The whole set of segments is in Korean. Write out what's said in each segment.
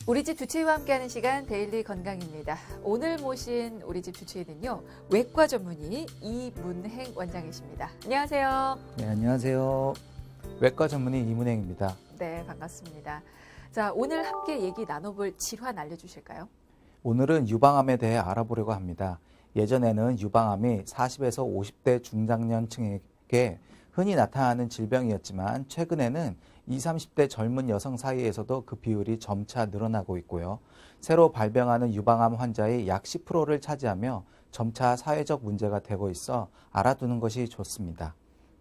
우리 집 주치의와 함께하는 시간 데일리 건강입니다. 오늘 모신 우리 집 주치의는요. 외과 전문의 이문행 원장이십니다. 안녕하세요. 네, 안녕하세요. 외과 전문의 이문행입니다. 네, 반갑습니다. 자, 오늘 함께 얘기 나눠볼 질환 알려주실까요? 오늘은 유방암에 대해 알아보려고 합니다. 예전에는 유방암이 40에서 50대 중장년층에게 흔히 나타나는 질병이었지만 최근에는 20, 30대 젊은 여성 사이에서도 그 비율이 점차 늘어나고 있고요. 새로 발병하는 유방암 환자의 약 10%를 차지하며 점차 사회적 문제가 되고 있어 알아두는 것이 좋습니다.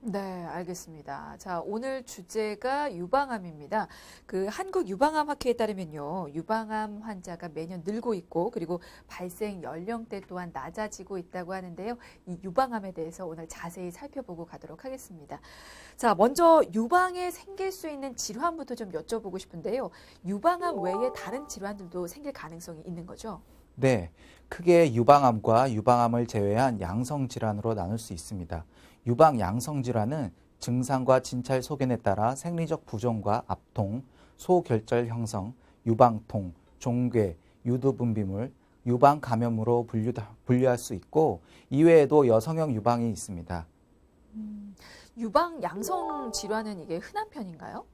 네, 알겠습니다. 자, 오늘 주제가 유방암입니다. 한국 유방암 학회에 따르면요, 유방암 환자가 매년 늘고 있고, 그리고 발생 연령대 또한 낮아지고 있다고 하는데요. 이 유방암에 대해서 오늘 자세히 살펴보고 가도록 하겠습니다. 자, 먼저 유방에 생길 수 있는 질환부터 좀 여쭤보고 싶은데요. 유방암 외에 다른 질환들도 생길 가능성이 있는 거죠? 네, 크게 유방암과 유방암을 제외한 양성 질환으로 나눌 수 있습니다. 유방 양성 질환은 증상과 진찰 소견에 따라 생리적 부종과 압통, 소결절 형성, 유방통, 종괴, 유두분비물, 유방 감염으로 분류할 수 있고 이외에도 여성형 유방이 있습니다. 유방 양성 질환은 이게 흔한 편인가요?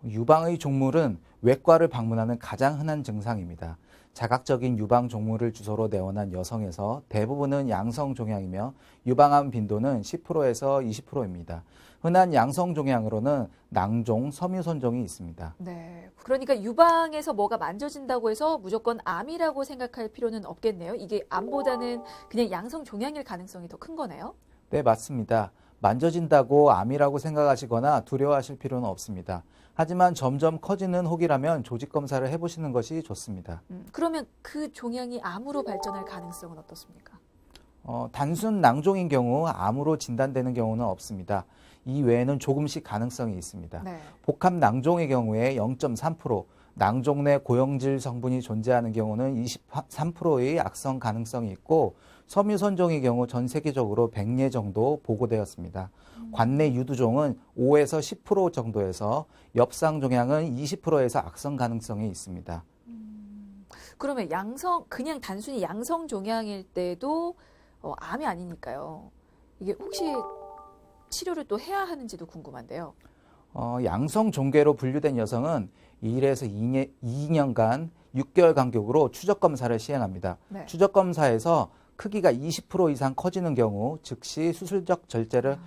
유방의 종물은 외과를 방문하는 가장 흔한 증상입니다. 자각적인 유방 종물을 주소로 내원한 여성에서 대부분은 양성 종양이며 유방암 빈도는 10%에서 20%입니다. 흔한 양성 종양으로는 낭종, 섬유선종이 있습니다. 네. 그러니까 유방에서 뭐가 만져진다고 해서 무조건 암이라고 생각할 필요는 없겠네요. 이게 암보다는 그냥 양성 종양일 가능성이 더 큰 거네요. 네, 맞습니다. 만져진다고 암이라고 생각하시거나 두려워하실 필요는 없습니다. 하지만 점점 커지는 혹이라면 조직 검사를 해보시는 것이 좋습니다. 그러면 그 종양이 암으로 발전할 가능성은 어떻습니까? 단순 낭종인 경우 암으로 진단되는 경우는 없습니다. 이 외에는 조금씩 가능성이 있습니다. 네. 복합 낭종의 경우에 0.3%, 낭종 내 고형질 성분이 존재하는 경우는 23%의 악성 가능성이 있고 섬유선종의 경우 전 세계적으로 100례 정도 보고되었습니다. 관내 유두종은 5에서 10% 정도에서 엽상 종양은 20%에서 악성 가능성이 있습니다. 그러면 그냥 단순히 양성 종양일 때도 암이 아니니까요. 이게 혹시 치료를 또 해야 하는지도 궁금한데요. 양성 종괴로 분류된 여성은 1에서 2년간 6개월 간격으로 추적 검사를 시행합니다. 네. 추적 검사에서 크기가 20% 이상 커지는 경우 즉시 수술적 절제를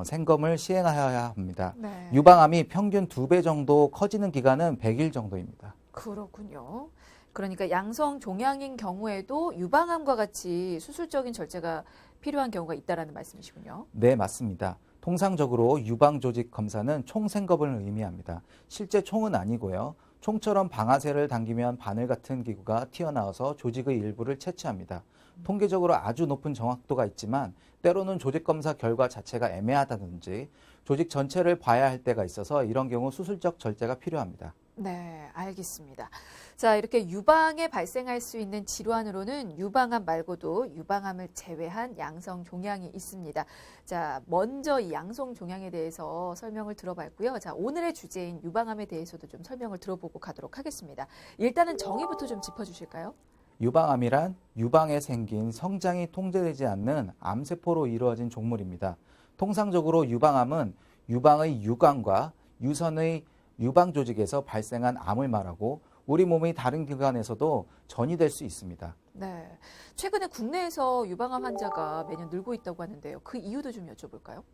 생검을 시행하여야 합니다. 네. 유방암이 평균 2배 정도 커지는 기간은 100일 정도입니다. 그렇군요. 그러니까 양성 종양인 경우에도 유방암과 같이 수술적인 절제가 필요한 경우가 있다라는 말씀이시군요. 네, 맞습니다. 통상적으로 유방 조직 검사는 총 생검을 의미합니다. 실제 총은 아니고요. 총처럼 방아쇠를 당기면 바늘 같은 기구가 튀어나와서 조직의 일부를 채취합니다. 통계적으로 아주 높은 정확도가 있지만 때로는 조직 검사 결과 자체가 애매하다든지 조직 전체를 봐야 할 때가 있어서 이런 경우 수술적 절제가 필요합니다. 네, 알겠습니다. 자, 이렇게 유방에 발생할 수 있는 질환으로는 유방암 말고도 유방암을 제외한 양성 종양이 있습니다. 자, 먼저 이 양성 종양에 대해서 설명을 들어봤고요. 자, 오늘의 주제인 유방암에 대해서도 좀 설명을 들어보고 가도록 하겠습니다. 일단은 정의부터 좀 짚어주실까요? 유방암이란 유방에 생긴 성장이 통제되지 않는 암세포로 이루어진 종물입니다. 통상적으로 유방암은 유방의 유관과 유선의 유방 조직에서 발생한 암을 말하고 우리 몸의 다른 기관에서도 전이될 수 있습니다. 네, 최근에 국내에서 유방암 환자가 매년 늘고 있다고 하는데요. 그 이유도 좀 여쭤볼까요?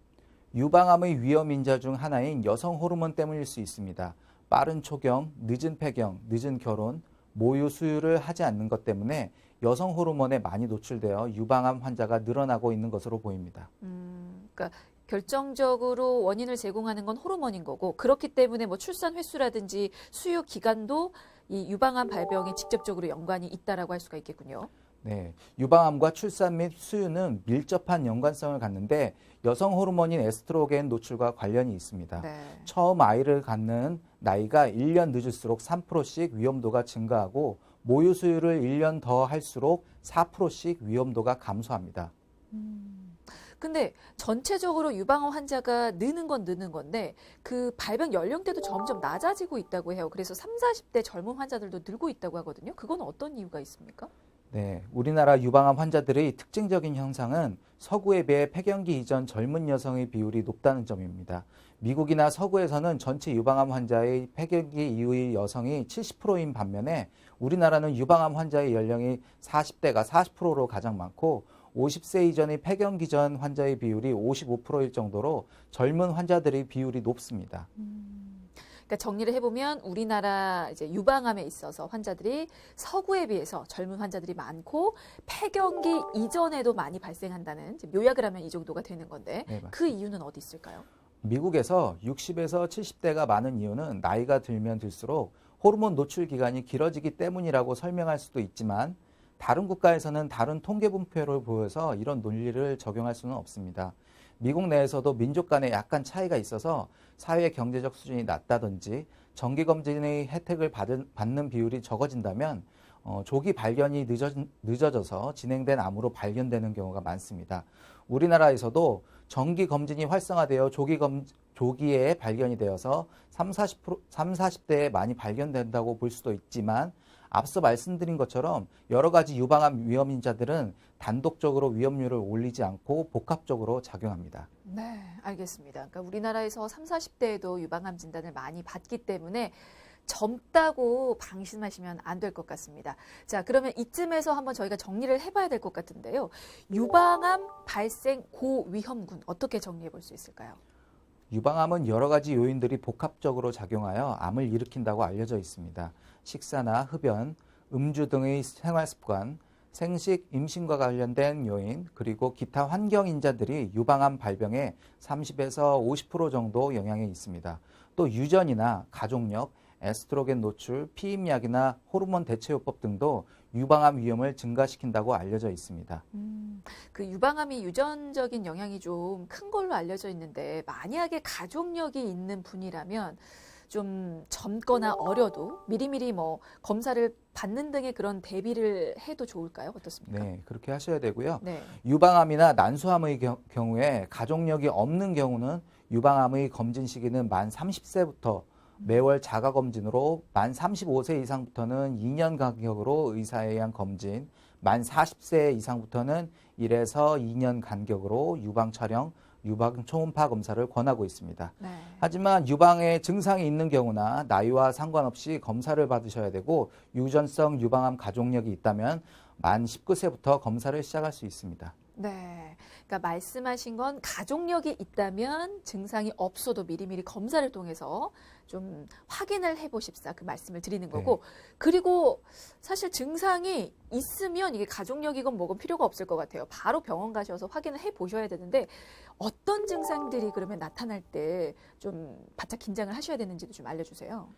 유방암의 위험 인자 중 하나인 여성 호르몬 때문일 수 있습니다. 빠른 초경, 늦은 폐경, 늦은 결혼, 모유 수유를 하지 않는 것 때문에 여성 호르몬에 많이 노출되어 유방암 환자가 늘어나고 있는 것으로 보입니다. 그러니까 결정적으로 원인을 제공하는 건 호르몬인 거고 그렇기 때문에 뭐 출산 횟수라든지 수유 기간도 이 유방암 발병에 직접적으로 연관이 있다라고 할 수가 있겠군요. 네, 유방암과 출산 및 수유는 밀접한 연관성을 갖는데 여성 호르몬인 에스트로겐 노출과 관련이 있습니다. 네. 처음 아이를 갖는 나이가 1년 늦을수록 3%씩 위험도가 증가하고 모유 수유를 1년 더 할수록 4%씩 위험도가 감소합니다. 근데 전체적으로 유방암 환자가 느는 건 느는 건데 그 발병 연령대도 점점 낮아지고 있다고 해요. 그래서 3, 40대 젊은 환자들도 늘고 있다고 하거든요. 그건 어떤 이유가 있습니까? 네, 우리나라 유방암 환자들의 특징적인 현상은 서구에 비해 폐경기 이전 젊은 여성의 비율이 높다는 점입니다. 미국이나 서구에서는 전체 유방암 환자의 폐경기 이후의 여성이 70%인 반면에 우리나라는 유방암 환자의 연령이 40대가 40%로 가장 많고 50세 이전의 폐경기 전 환자의 비율이 55%일 정도로 젊은 환자들의 비율이 높습니다. 그러니까 정리를 해보면 우리나라 이제 유방암에 있어서 환자들이 서구에 비해서 젊은 환자들이 많고 폐경기 이전에도 많이 발생한다는 이제 묘약을 하면 이 정도가 되는 건데 네, 맞습니다. 그 이유는 어디 있을까요? 미국에서 60에서 70대가 많은 이유는 나이가 들면 들수록 호르몬 노출 기간이 길어지기 때문이라고 설명할 수도 있지만 다른 국가에서는 다른 통계 분포를 보여서 이런 논리를 적용할 수는 없습니다. 미국 내에서도 민족 간에 약간 차이가 있어서 사회 경제적 수준이 낮다든지 정기검진의 혜택을 받는 비율이 적어진다면 조기 발견이 늦어져서 진행된 암으로 발견되는 경우가 많습니다. 우리나라에서도 정기검진이 활성화되어 조기에 발견이 되어서 30, 40대에 많이 발견된다고 볼 수도 있지만 앞서 말씀드린 것처럼 여러 가지 유방암 위험인자들은 단독적으로 위험률을 올리지 않고 복합적으로 작용합니다. 네, 알겠습니다. 그러니까 우리나라에서 30, 40대에도 유방암 진단을 많이 받기 때문에 젊다고 방심하시면 안 될 것 같습니다. 자, 그러면 이쯤에서 한번 저희가 정리를 해봐야 될 것 같은데요. 유방암 발생 고위험군 어떻게 정리해 볼 수 있을까요? 유방암은 여러 가지 요인들이 복합적으로 작용하여 암을 일으킨다고 알려져 있습니다. 식사나 흡연, 음주 등의 생활 습관, 생식, 임신과 관련된 요인, 그리고 기타 환경인자들이 유방암 발병에 30에서 50% 정도 영향이 있습니다. 또 유전이나 가족력, 에스트로겐 노출, 피임약이나 호르몬 대체요법 등도 유방암 위험을 증가시킨다고 알려져 있습니다. 그 유방암이 유전적인 영향이 좀 큰 걸로 알려져 있는데 만약에 가족력이 있는 분이라면 좀 젊거나 어려도 미리미리 뭐 검사를 받는 등의 그런 대비를 해도 좋을까요? 어떻습니까? 네, 그렇게 하셔야 되고요. 네. 유방암이나 난소암의 경우에 가족력이 없는 경우는 유방암의 검진 시기는 만 30세부터 매월 자가검진으로 만 35세 이상부터는 2년 간격으로 의사에 의한 검진, 만 40세 이상부터는 1에서 2년 간격으로 유방 촬영, 유방 초음파 검사를 권하고 있습니다. 네. 하지만 유방에 증상이 있는 경우나 나이와 상관없이 검사를 받으셔야 되고 유전성 유방암 가족력이 있다면 만 19세부터 검사를 시작할 수 있습니다. 네. 그러니까 말씀하신 건 가족력이 있다면 증상이 없어도 미리미리 검사를 통해서 좀 확인을 해보십사 그 말씀을 드리는 거고 그리고 사실 증상이 있으면 이게 가족력이건 뭐건 필요가 없을 것 같아요. 바로 병원 가셔서 확인을 해보셔야 되는데 어떤 증상들이 그러면 나타날 때 좀 바짝 긴장을 하셔야 되는지도 좀 알려주세요.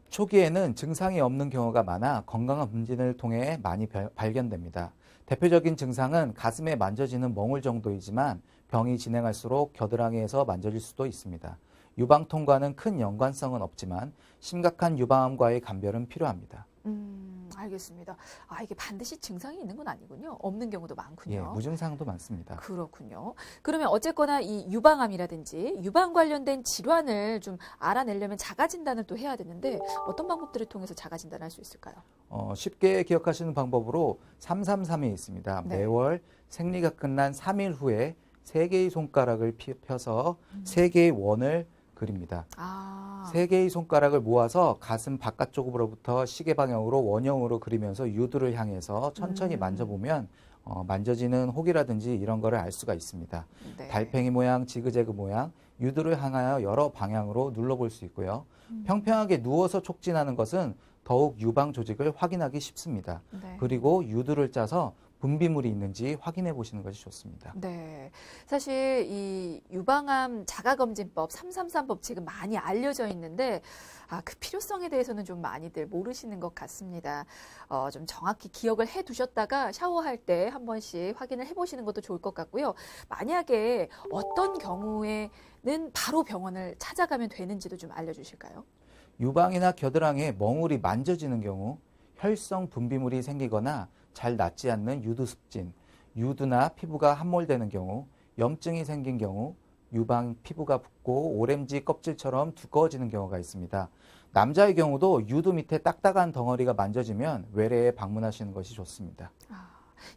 초기에는 증상이 없는 경우가 많아 건강한 검진을 통해 많이 발견됩니다. 대표적인 증상은 가슴에 만져지는 멍울 정도이지만 병이 진행할수록 겨드랑이에서 만져질 수도 있습니다. 유방통과는 큰 연관성은 없지만 심각한 유방암과의 감별은 필요합니다. 알겠습니다. 아, 이게 반드시 증상이 있는 건 아니군요. 없는 경우도 많군요. 예, 무증상도 많습니다. 그렇군요. 그러면 어쨌거나 이 유방암이라든지 유방 관련된 질환을 좀 알아내려면 자가진단을 또 해야 되는데 어떤 방법들을 통해서 자가진단할 수 있을까요? 쉽게 기억하시는 방법으로 333이 있습니다. 네. 매월 생리가 끝난 3일 후에 3개의 손가락을 펴서 3개의 원을 그립니다. 아, 3개의 손가락을 모아서 가슴 바깥쪽으로부터 시계 방향으로 원형으로 그리면서 유두를 향해서 천천히 만져보면 만져지는 혹이라든지 이런 거를 알 수가 있습니다. 네. 달팽이 모양, 지그재그 모양, 유두를 향하여 여러 방향으로 눌러볼 수 있고요. 평평하게 누워서 촉진하는 것은 더욱 유방 조직을 확인하기 쉽습니다. 네. 그리고 유두를 짜서 분비물이 있는지 확인해 보시는 것이 좋습니다. 네. 사실 이 유방암 자가검진법 333법 지금 많이 알려져 있는데 그 필요성에 대해서는 좀 많이들 모르시는 것 같습니다. 좀 정확히 기억을 해 두셨다가 샤워할 때 한 번씩 확인을 해 보시는 것도 좋을 것 같고요. 만약에 어떤 경우에는 바로 병원을 찾아가면 되는지도 좀 알려주실까요? 유방이나 겨드랑이에 멍울이 만져지는 경우, 혈성 분비물이 생기거나 잘 낫지 않는 유두 습진, 유두나 피부가 함몰되는 경우, 염증이 생긴 경우, 유방 피부가 붓고 오렌지 껍질처럼 두꺼워지는 경우가 있습니다. 남자의 경우도 유두 밑에 딱딱한 덩어리가 만져지면 외래에 방문하시는 것이 좋습니다.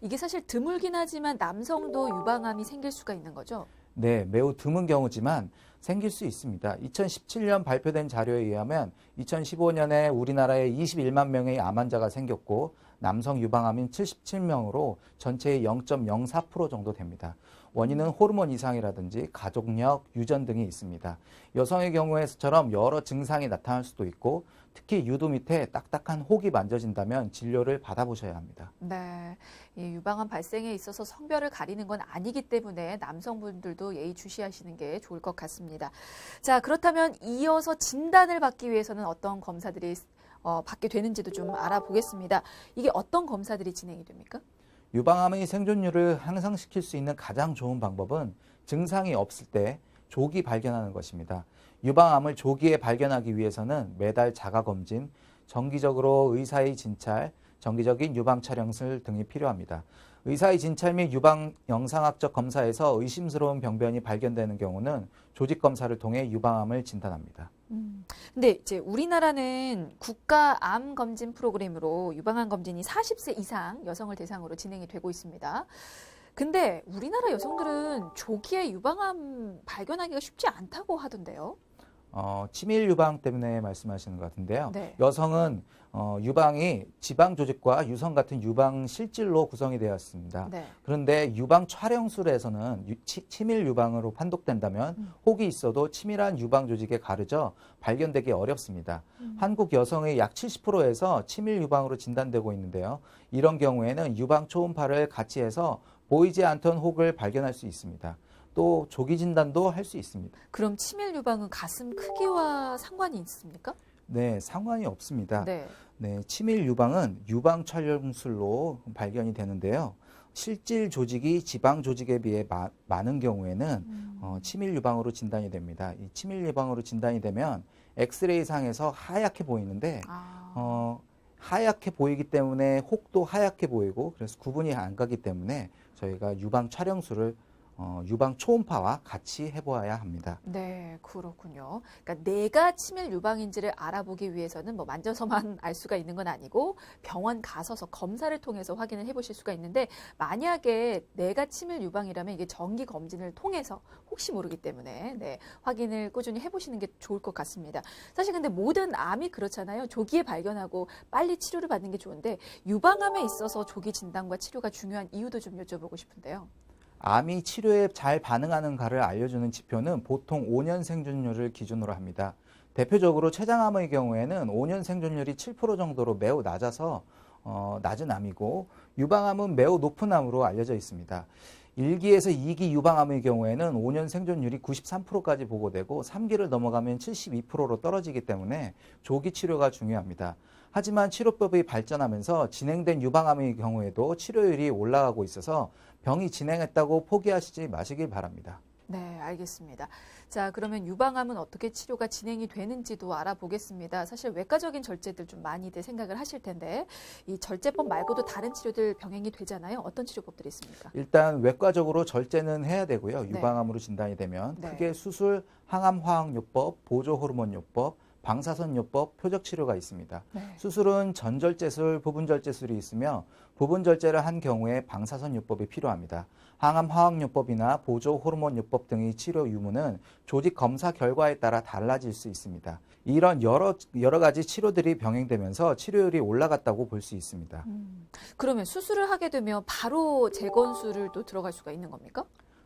이게 사실 드물긴 하지만 남성도 유방암이 생길 수가 있는 거죠? 네, 매우 드문 경우지만 생길 수 있습니다. 2017년 발표된 자료에 의하면 2015년에 우리나라에 21만 명의 암 환자가 생겼고 남성 유방암인 77명으로 전체의 0.04% 정도 됩니다. 원인은 호르몬 이상이라든지 가족력, 유전 등이 있습니다. 여성의 경우에처럼 여러 증상이 나타날 수도 있고 특히 유두 밑에 딱딱한 혹이 만져진다면 진료를 받아보셔야 합니다. 네, 이 유방암 발생에 있어서 성별을 가리는 건 아니기 때문에 남성분들도 예의주시하시는 게 좋을 것 같습니다. 자, 그렇다면 이어서 진단을 받기 위해서는 어떤 검사들이 받게 되는지도 좀 알아보겠습니다. 이게 어떤 검사들이 진행이 됩니까? 유방암의 생존율을 향상시킬 수 있는 가장 좋은 방법은 증상이 없을 때 조기 발견하는 것입니다. 유방암을 조기에 발견하기 위해서는 매달 자가검진, 정기적으로 의사의 진찰, 정기적인 유방 촬영술 등이 필요합니다. 의사의 진찰 및 유방 영상학적 검사에서 의심스러운 병변이 발견되는 경우는 조직 검사를 통해 유방암을 진단합니다. 근데 이제 우리나라는 국가 암 검진 프로그램으로 유방암 검진이 40세 이상 여성을 대상으로 진행이 되고 있습니다. 근데 우리나라 여성들은 조기에 유방암 발견하기가 쉽지 않다고 하던데요. 치밀 유방 때문에 말씀하시는 것 같은데요. 네. 여성은 유방이 지방 조직과 유선 같은 유방 실질로 구성이 되어 있습니다. 네. 그런데 유방 촬영술에서는 치밀 유방으로 판독된다면 혹이 있어도 치밀한 유방 조직에 가려져 발견되기 어렵습니다. 한국 여성의 약 70%에서 치밀 유방으로 진단되고 있는데요. 이런 경우에는 유방 초음파를 같이 해서 보이지 않던 혹을 발견할 수 있습니다. 또 조기 진단도 할 수 있습니다. 그럼 치밀 유방은 가슴 크기와 상관이 있습니까? 네, 상관이 없습니다. 네. 네, 치밀 유방은 유방 촬영술로 발견이 되는데요. 실질 조직이 지방 조직에 비해 많은 경우에는 치밀 유방으로 진단이 됩니다. 이 치밀 유방으로 진단이 되면 엑스레이 상에서 하얗게 보이는데 하얗게 보이기 때문에 혹도 하얗게 보이고 그래서 구분이 안 가기 때문에 저희가 유방 촬영술을 유방 초음파와 같이 해보아야 합니다. 네, 그렇군요. 그러니까 내가 치밀 유방인지를 알아보기 위해서는 뭐 만져서만 알 수가 있는 건 아니고 병원 가서서 검사를 통해서 확인을 해보실 수가 있는데 만약에 내가 치밀 유방이라면 이게 정기 검진을 통해서 혹시 모르기 때문에 네, 확인을 꾸준히 해보시는 게 좋을 것 같습니다. 사실 근데 모든 암이 그렇잖아요. 조기에 발견하고 빨리 치료를 받는 게 좋은데 유방암에 있어서 조기 진단과 치료가 중요한 이유도 좀 여쭤보고 싶은데요. 암이 치료에 잘 반응하는가를 알려주는 지표는 보통 5년 생존율을 기준으로 합니다. 대표적으로 췌장암의 경우에는 5년 생존율이 7% 정도로 매우 낮아서 낮은 암이고 유방암은 매우 높은 암으로 알려져 있습니다. 1기에서 2기 유방암의 경우에는 5년 생존율이 93%까지 보고되고 3기를 넘어가면 72%로 떨어지기 때문에 조기 치료가 중요합니다. 하지만 치료법이 발전하면서 진행된 유방암의 경우에도 치료율이 올라가고 있어서 병이 진행했다고 포기하시지 마시길 바랍니다. 네, 알겠습니다. 자, 그러면 유방암은 어떻게 치료가 진행이 되는지도 알아보겠습니다. 사실 외과적인 절제들 좀 많이들 생각을 하실 텐데 이 절제법 말고도 다른 치료들 병행이 되잖아요. 어떤 치료법들이 있습니까? 일단 외과적으로 절제는 해야 되고요. 네. 유방암으로 진단이 되면 네. 크게 수술, 항암화학요법, 보조호르몬요법, 방사선요법, 표적치료가 있습니다. 네. 수술은 전절제술, 부분절제술이 있으며 부분절제를 한 경우에 방사선요법이 필요합니다. 항암화학요법이나 보조호르몬요법 등의 치료 유무는 조직 검사 결과에 따라 달라질 수 있습니다. 이런 여러 가지 치료들이 병행되면서 치료율이 올라갔다고 볼 수 있습니다. 그러면 수술을 하게 되면 바로 재건술을 또 들어갈 수가 있는 겁니까?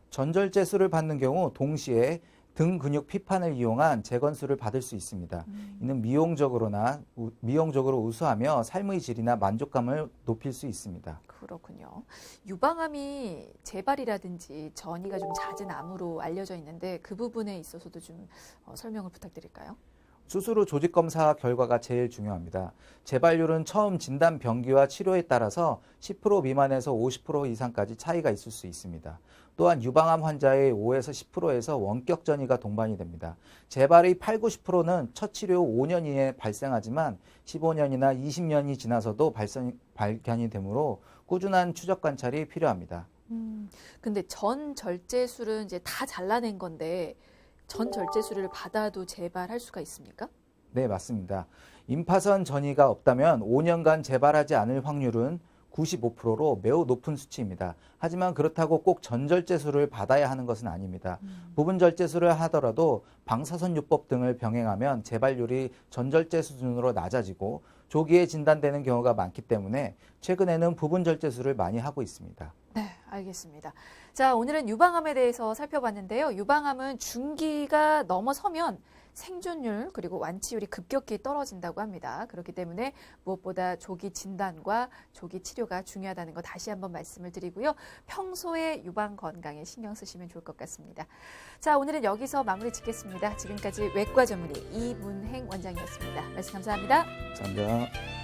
전절제술을 받는 경우 동시에 등 근육 피판을 이용한 재건술을 받을 수 있습니다. 이는 미용적으로 우수하며 삶의 질이나 만족감을 높일 수 있습니다. 그렇군요. 유방암이 재발이라든지 전이가 좀 잦은 암으로 알려져 있는데 그 부분에 있어서도 좀 설명을 부탁드릴까요? 수술 후 조직 검사 결과가 제일 중요합니다. 재발률은 처음 진단 병기와 치료에 따라서 10% 미만에서 50% 이상까지 차이가 있을 수 있습니다. 또한 유방암 환자의 5에서 10%에서 원격 전이가 동반이 됩니다. 재발의 8, 90%는 첫 치료 후 5년 이내에 발생하지만 15년이나 20년이 지나서도 발견이 되므로 꾸준한 추적 관찰이 필요합니다. 근데 전절제술은 이제 다 잘라낸 건데 전절제술을 받아도 재발할 수가 있습니까? 네, 맞습니다. 임파선 전이가 없다면 5년간 재발하지 않을 확률은 95%로 매우 높은 수치입니다. 하지만 그렇다고 꼭 전절제술을 받아야 하는 것은 아닙니다. 부분절제술을 하더라도 방사선요법 등을 병행하면 재발률이 전절제 수준으로 낮아지고 조기에 진단되는 경우가 많기 때문에 최근에는 부분절제술을 많이 하고 있습니다. 네, 알겠습니다. 자, 오늘은 유방암에 대해서 살펴봤는데요. 유방암은 중기가 넘어서면 생존율 그리고 완치율이 급격히 떨어진다고 합니다. 그렇기 때문에 무엇보다 조기 진단과 조기 치료가 중요하다는 거 다시 한번 말씀을 드리고요. 평소에 유방 건강에 신경 쓰시면 좋을 것 같습니다. 자, 오늘은 여기서 마무리 짓겠습니다. 지금까지 외과 전문의 이문행 원장이었습니다. 말씀 감사합니다. 감사합니다.